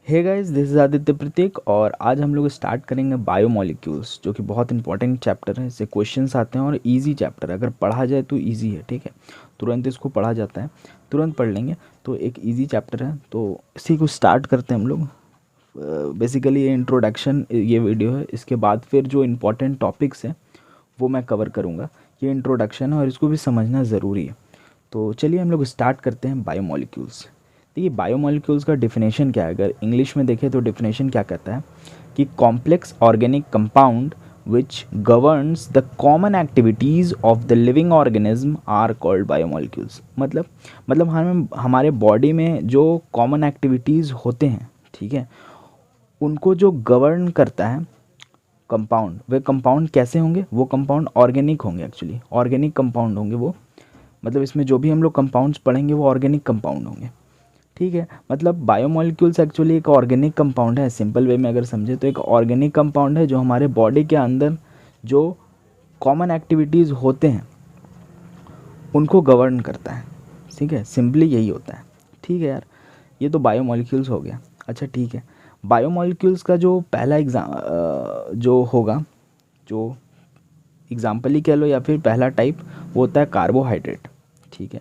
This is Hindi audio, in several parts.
Hey guys, this is Aditya Prateek और आज हम लोग स्टार्ट करेंगे बायोमोलिक्यूल्स, जो कि बहुत इंपॉर्टेंट चैप्टर है। इससे क्वेश्चंस आते हैं और इजी चैप्टर है, अगर पढ़ा जाए तो इजी है। ठीक है, तुरंत इसको पढ़ा जाता है, तुरंत पढ़ लेंगे, तो एक इजी चैप्टर है। तो इसी को स्टार्ट करते हैं हम लोग। बेसिकली ये इंट्रोडक्शन ये वीडियो है, इसके बाद फिर जो इम्पोर्टेंट टॉपिक्स हैं वो मैं कवर करूँगा। ये इंट्रोडक्शन है और इसको भी समझना ज़रूरी है। तो चलिए हम लोग स्टार्ट करते हैं बायोमोलिक्यूल्स। देखिए बायोमोलिक्यूल्स का डिफिनेशन क्या है, अगर इंग्लिश में देखें तो डिफिनेशन क्या कहता है कि complex organic compound which governs the common activities of the living organism are called biomolecules. मतलब हमें हमारे बॉडी में जो कॉमन एक्टिविटीज़ होते हैं, ठीक है, उनको जो गवर्न करता है कंपाउंड, वे कंपाउंड कैसे होंगे? वो कंपाउंड ऑर्गेनिक होंगे, एक्चुअली ऑर्गेनिक कंपाउंड होंगे वो। मतलब इसमें जो भी हम लोग कंपाउंड्स पढ़ेंगे वो ऑर्गेनिक कंपाउंड होंगे। ठीक है, मतलब बायोमोलिक्यूल्स एक्चुअली एक ऑर्गेनिक कंपाउंड है। सिंपल वे में अगर समझे तो एक ऑर्गेनिक कंपाउंड है जो हमारे बॉडी के अंदर जो कॉमन एक्टिविटीज़ होते हैं उनको गवर्न करता है। ठीक है, सिंपली यही होता है। ठीक है यार, ये तो बायोमोलिक्यूल्स हो गया। अच्छा ठीक है, बायोमोलिक्यूल्स का जो पहला जो होगा, जो एग्जाम्पल ही कह लो या फिर पहला टाइप, वो होता है कार्बोहाइड्रेट। ठीक है,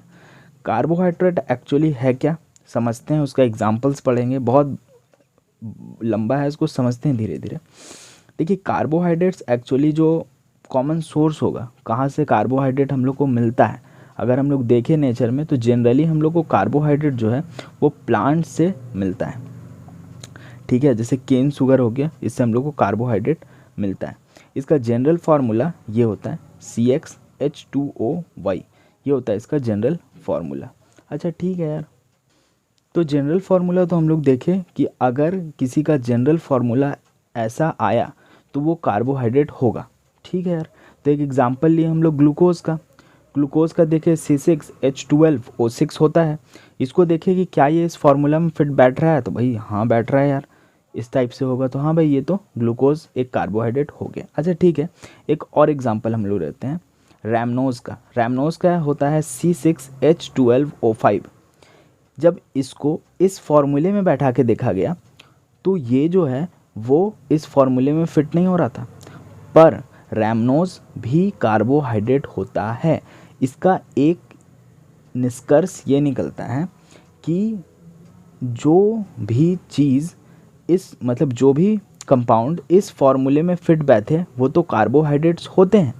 कार्बोहाइड्रेट एक्चुअली है क्या, समझते हैं। उसका एग्जाम्पल्स पढ़ेंगे, बहुत लंबा है, इसको समझते हैं धीरे धीरे। देखिए कार्बोहाइड्रेट्स एक्चुअली जो कॉमन सोर्स होगा, कहाँ से कार्बोहाइड्रेट हम लोग को मिलता है, अगर हम लोग देखें नेचर में तो जनरली हम लोग को कार्बोहाइड्रेट जो है वो प्लांट से मिलता है। ठीक है, जैसे केन शुगर हो गया, इससे हम लोग को कार्बोहाइड्रेट मिलता है। इसका जनरल फार्मूला ये होता है CxH2O, ये होता है इसका जनरल फार्मूला। अच्छा ठीक है यार, तो जनरल फार्मूला तो हम लोग देखें कि अगर किसी का जनरल फार्मूला ऐसा आया तो वो कार्बोहाइड्रेट होगा। ठीक है यार, तो एक एग्जांपल लिए हम लोग ग्लूकोज का देखें C6H12O6 होता है। इसको देखें कि क्या ये इस फार्मूला में फिट बैठ रहा है, तो भाई हाँ बैठ रहा है यार। इस टाइप से होगा तो हाँ भाई ये तो ग्लूकोज एक कार्बोहाइड्रेट हो गया। अच्छा ठीक है, एक और एग्जांपल हम लोग लेते हैं रैमनोज का होता है C6H12O5। जब इसको इस फॉर्मूले में बैठा के देखा गया तो ये जो है वो इस फॉर्मूले में फिट नहीं हो रहा था, पर रैमनोज भी कार्बोहाइड्रेट होता है। इसका एक निष्कर्ष ये निकलता है कि जो भी चीज़ जो भी कंपाउंड इस फॉर्मूले में फिट बैठे वो तो कार्बोहाइड्रेट्स होते हैं,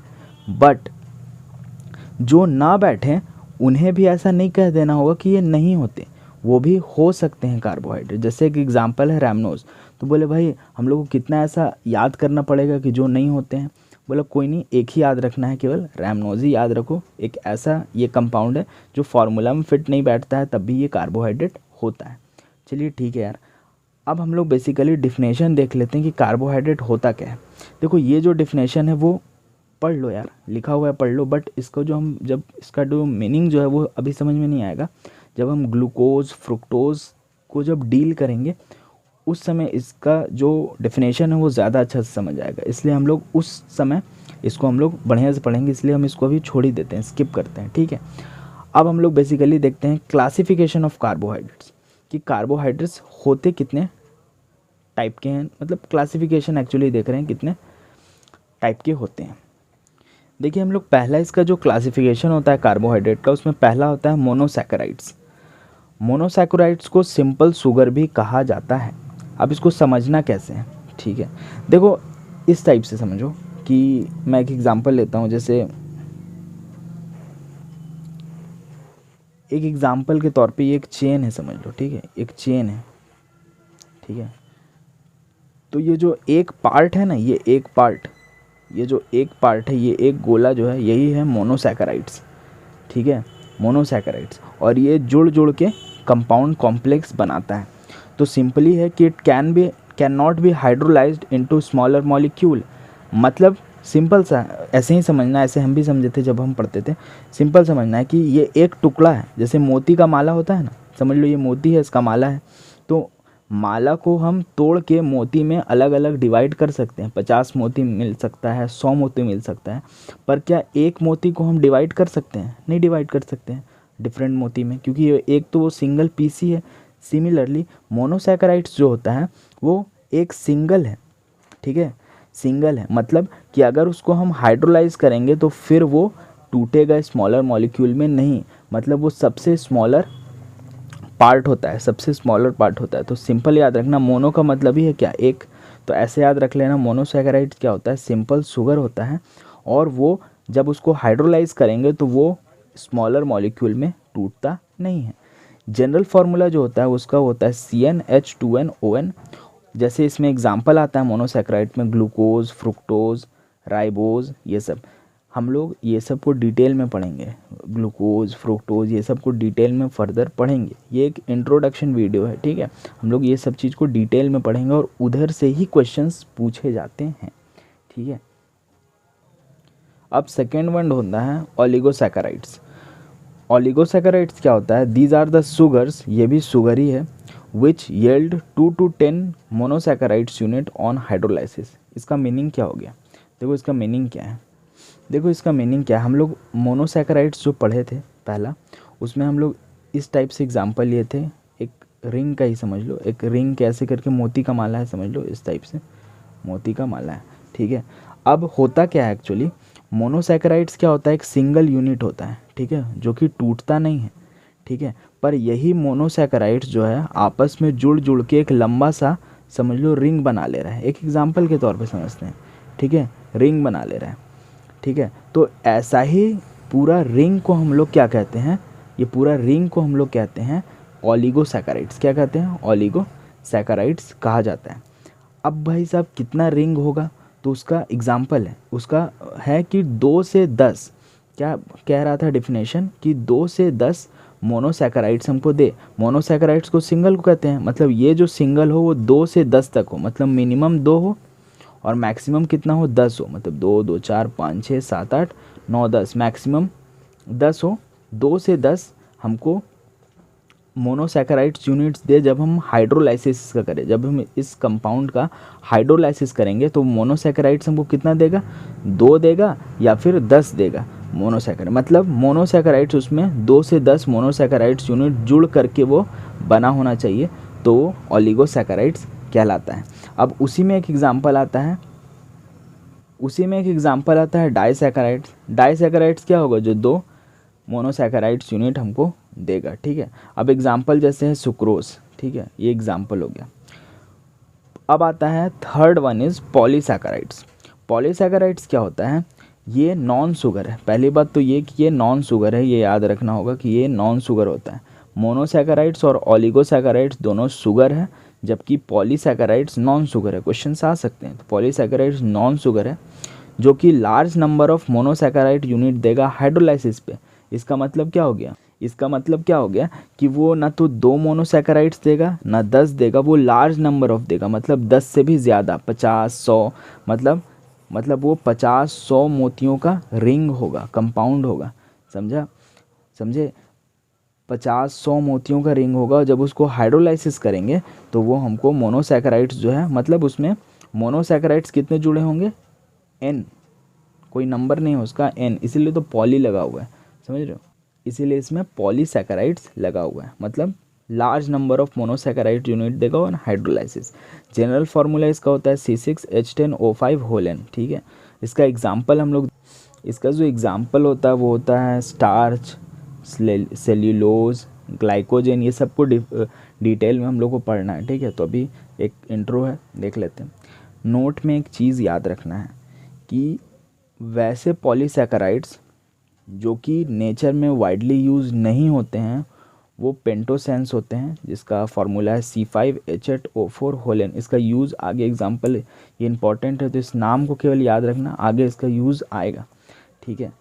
बट जो ना बैठे उन्हें भी ऐसा नहीं कह देना होगा कि ये नहीं होते, वो भी हो सकते हैं कार्बोहाइड्रेट। जैसे एक एग्जांपल है रैमनोज, तो बोले भाई हम लोग को कितना ऐसा याद करना पड़ेगा कि जो नहीं होते हैं। बोला कोई नहीं, एक ही याद रखना है, केवल रैमनोज ही याद रखो। एक ऐसा ये कंपाउंड है जो फार्मूला में फिट नहीं बैठता है, तब भी ये कार्बोहाइड्रेट होता है। चलिए ठीक है यार, अब हम लोग बेसिकली डिफिनेशन देख लेते हैं कि कार्बोहाइड्रेट होता क्या है। देखो ये जो डिफिनेशन है वो पढ़ लो यार, लिखा हुआ है पढ़ लो, बट इसको जो हम जब इसका जो मीनिंग जो है वो अभी समझ में नहीं आएगा। जब हम ग्लूकोज फ्रुक्टोज को जब डील करेंगे उस समय इसका जो डेफिनेशन है वो ज़्यादा अच्छा से समझ आएगा, इसलिए हम लोग उस समय इसको हम लोग बढ़िया से पढ़ेंगे, इसलिए हम इसको अभी छोड़ ही देते हैं, स्किप करते हैं। ठीक है, अब हम लोग बेसिकली देखते हैं क्लासिफिकेशन ऑफ कार्बोहाइड्रेट्स, कि कार्बोहाइड्रेट्स होते कितने टाइप के हैं, मतलब क्लासिफिकेशन एक्चुअली देख रहे हैं कितने टाइप के होते हैं। देखिए हम लोग पहला इसका जो क्लासिफिकेशन होता है कार्बोहाइड्रेट का, उसमें पहला होता है मोनोसैकेराइड्स। मोनोसैकेराइड्स को सिंपल शुगर भी कहा जाता है। अब इसको समझना कैसे है, ठीक है, देखो इस टाइप से समझो कि मैं एक एग्जांपल लेता हूँ। जैसे एक एग्जांपल के तौर पे ये एक चेन है समझ लो, ठीक है, एक चेन है। ठीक है, तो ये जो एक पार्ट है ना, ये जो एक पार्ट है, ये एक गोला जो है, यही है मोनोसैकेराइड्स। ठीक है, मोनोसैकेराइड्स, और ये जुड़ जुड़ के कंपाउंड कॉम्प्लेक्स बनाता है। तो सिंपली है कि it can not be hydrolysed into smaller molecule. मतलब सिंपल सा ऐसे ही समझना, ऐसे हम भी समझे थे जब हम पढ़ते थे। सिंपल समझना है कि ये एक टुकड़ा है, जैसे मोती का माला होता है ना, समझ लो ये मोती है, इसका माला है। तो माला को हम तोड़ के मोती में अलग अलग डिवाइड कर सकते हैं, 50 मोती मिल सकता है, 100 मोती मिल सकता है, पर क्या एक मोती को हम डिवाइड कर सकते हैं? नहीं डिवाइड कर सकते हैं डिफरेंट मोती में, क्योंकि एक तो वो सिंगल पीस ही है, सिमिलरली मोनोसैकेराइड्स जो होता है वो एक सिंगल है, ठीक है, सिंगल है, मतलब कि अगर उसको हम हाइड्रोलाइज करेंगे तो फिर वो टूटेगा स्मॉलर मॉलिक्यूल में नहीं, मतलब वो सबसे स्मॉलर पार्ट होता है, सबसे स्मॉलर पार्ट होता है। तो सिंपल याद रखना, मोनो का मतलब ही है क्या, एक, तो ऐसे याद रख लेना, मोनोसैकेराइड्स क्या होता है, सिंपल शुगर होता है, और वो जब उसको हाइड्रोलाइज करेंगे तो वो स्मॉलर मॉलिक्यूल में टूटता नहीं है। जनरल फार्मूला जो होता है उसका होता है CnH2nOn। जैसे इसमें एग्जांपल आता है मोनोसैकेराइड में ग्लूकोज, फ्रुक्टोज, राइबोज, ये सब हम लोग ये सब को डिटेल में पढ़ेंगे, ग्लूकोज, फ्रुक्टोज, ये सब को डिटेल में फर्दर पढ़ेंगे। ये एक इंट्रोडक्शन वीडियो है, ठीक है, हम लोग ये सब चीज़ को डिटेल में पढ़ेंगे और उधर से ही क्वेश्चंस पूछे जाते हैं, ठीक है। अब सेकेंड वन होता है ओलिगोसैकेराइड्स। ओलिगोसैकेराइड्स क्या होता है, दीज आर द शुगर्स, ये भी शुगर ही है, which yield 2 to 10 monosaccharides unit on hydrolysis. इसका मीनिंग क्या हो गया, देखो इसका मीनिंग क्या है, देखो इसका मीनिंग क्या है, हम लोग मोनोसैकेराइड्स जो पढ़े थे पहला, उसमें हम लोग इस टाइप से एग्जांपल लिए थे, एक रिंग का ही समझ लो, एक रिंग कैसे करके मोती का माला है, समझ लो इस टाइप से मोती का माला है, ठीक है। अब होता क्या है एक्चुअली, मोनोसैकेराइड्स क्या होता है, एक सिंगल यूनिट होता है, ठीक है, जो कि टूटता नहीं है, ठीक है, पर यही मोनोसैकेराइड्स जो है आपस में जुड़ जुड़ के एक लंबा सा समझ लो रिंग बना ले रहा है, एक एग्जांपल के तौर पे समझते हैं, ठीक है, रिंग बना ले रहा है, ठीक है। तो ऐसा ही पूरा रिंग को हम लोग क्या कहते हैं, ये पूरा रिंग को हम लोग कहते हैं ओलिगोसैकेराइड्स। क्या कहते हैं, ओलिगोसैकेराइड्स कहा जाता है। अब भाई साहब कितना रिंग होगा, तो उसका एग्जाम्पल है, उसका है कि 2 से 10, क्या कह रहा था डेफिनेशन, कि 2 से 10 मोनोसैकेराइड्स हमको दे। मोनोसैकेराइड्स को सिंगल को कहते हैं, मतलब ये जो सिंगल हो वो 2 से 10 तक हो, मतलब मिनिमम 2 हो और मैक्सिमम कितना हो, 10 हो, मतलब 2 2 4 5 6 7 8 9 10, मैक्सिमम 10 हो। 2 से 10 हमको मोनोसैकेराइड्स यूनिट्स दे जब हम हाइड्रोलाइसिस का करें, जब हम इस कंपाउंड का हाइड्रोलाइसिस करेंगे तो मोनोसैकेराइड्स हमको कितना देगा, 2 देगा या फिर 10 देगा मोनोसैकेराइड, मतलब मोनोसैकेराइड्स उसमें 2 से 10 मोनोसैकेराइड्स यूनिट जुड़ करके वो बना होना चाहिए, तो ओलिगोसैकेराइड्स कहलाता है। अब उसी में एक एग्जांपल आता है डाइसैकेराइड्स। डाइसैकेराइड्स क्या होगा, जो 2 मोनोसैकेराइड्स यूनिट हमको देगा, ठीक है। अब एग्जांपल जैसे है सुक्रोज, ठीक है, ये एग्जांपल हो गया। अब आता है third one is polysaccharides. Polysaccharides क्या होता है, ये नॉन शुगर है। पहली बात तो ये कि ये नॉन शुगर है, ये याद रखना होगा कि ये नॉन शुगर होता है। मोनोसैकेराइड्स और ओलिगोसैकेराइड्स दोनों शुगर है, जबकि पॉलीसैकेराइड्स नॉन शुगर है। क्वेश्चन आ सकते हैं, तो पॉलीसैकेराइड्स नॉन शुगर है जो कि large number of monosaccharide unit देगा हाइड्रोलाइसिस पे। इसका मतलब क्या हो गया, इसका मतलब क्या हो गया कि वो ना तो 2 मोनोसैकेराइड्स देगा ना 10 देगा, वो लार्ज नंबर ऑफ देगा, मतलब 10 से भी ज़्यादा, 50 100, मतलब वो 50-100 मोतियों का रिंग होगा, कंपाउंड होगा, समझे 50-100 मोतियों का रिंग होगा। जब उसको हाइड्रोलाइसिस करेंगे तो वो हमको मोनोसैकेराइड्स जो है, मतलब उसमें मोनोसैकेराइड्स कितने जुड़े होंगे, n, कोई नंबर नहीं है उसका, n, इसीलिए तो पॉली लगा हुआ है, समझ रहे हो, इसीलिए इसमें पॉलीसैकेराइड्स लगा हुआ है, मतलब large number of monosaccharide unit देगा और हाइड्रोलाइसिस। जनरल फार्मूला इसका होता है C6H10O5 ठीक है। इसका एग्जांपल हम लोग, इसका जो एग्जांपल होता है वो होता है स्टार्च, सेल्यूलोज, ग्लाइकोजन, ये सबको डिटेल में हम लोग को पढ़ना है, ठीक है। तो अभी एक इंट्रो है, देख लेते हैं। नोट में एक चीज़ याद रखना है कि वैसे पॉलीसैकेराइड्स जो कि नेचर में वाइडली यूज़ नहीं होते हैं वो पेंटोसेंस होते हैं, जिसका फार्मूला है C5H8O4। इसका यूज़ आगे एग्जांपल, ये इंपॉर्टेंट है तो इस नाम को केवल याद रखना, आगे इसका यूज़ आएगा, ठीक है।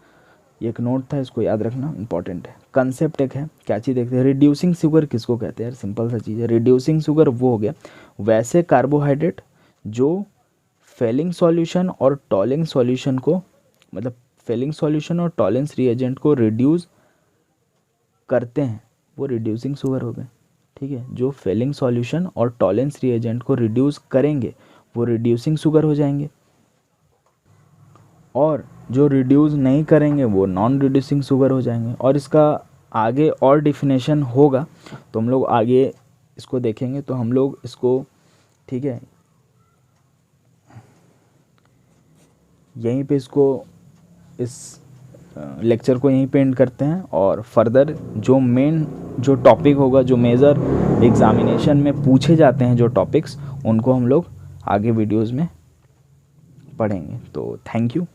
ये एक नोट था, इसको याद रखना, इंपॉर्टेंट है। कंसेप्ट एक है, क्या चीज़ देखते हैं, रिड्यूसिंग शुगर किसको कहते हैं यार, सिंपल सा चीज़ है। रिड्यूसिंग शुगर वो हो गया वैसे कार्बोहाइड्रेट जो फेलिंग सॉल्यूशन और टॉलिंग सॉल्यूशन को, मतलब फेलिंग सॉल्यूशन और टॉलेंस रिएजेंट को रिड्यूस करते हैं, वो रिड्यूसिंग शुगर हो गए, ठीक है। जो फेलिंग सॉल्यूशन और टॉलेंस रिएजेंट को रिड्यूस करेंगे वो रिड्यूसिंग शुगर हो जाएंगे, और जो रिड्यूस नहीं करेंगे वो नॉन रिड्यूसिंग शुगर हो जाएंगे। और इसका आगे और डिफिनेशन होगा तो हम लोग आगे इसको देखेंगे तो हम लोग इसको, ठीक है, यहीं पे इसको, इस लेक्चर को यहीं पे एंड करते हैं। और फर्दर जो मेन जो टॉपिक होगा, जो मेजर एग्ज़ामिनेशन में पूछे जाते हैं जो टॉपिक्स, उनको हम लोग आगे वीडियोस में पढ़ेंगे। तो थैंक यू।